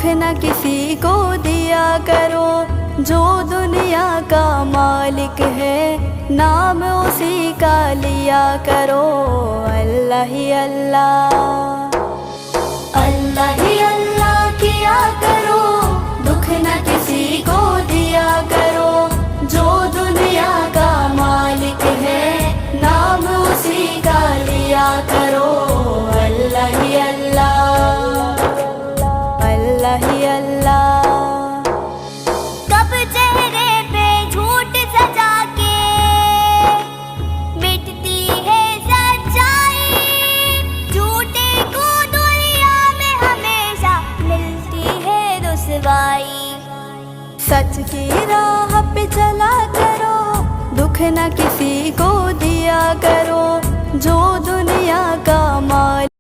दुख न किसी को दिया करो, जो दुनिया का मालिक है नाम उसी का लिया करो। अल्लाह ही अल्लाह, अल्लाह ही अल्लाह किया करो, दुख न किसी को दिया करो, जो दुनिया का मालिक है नाम उसी का लिया करो। अल्लाह ही अल्लाह, अल्लाह ही अल्लाह। कब चेहरे पे झूठ सजा के मिटती है सच्चाई, झूठे को दुनिया में हमेशा मिलती है रुसवाई। सच की राह पे चला करो, दुख न किसी को दिया करो, जो दुनिया का मालिक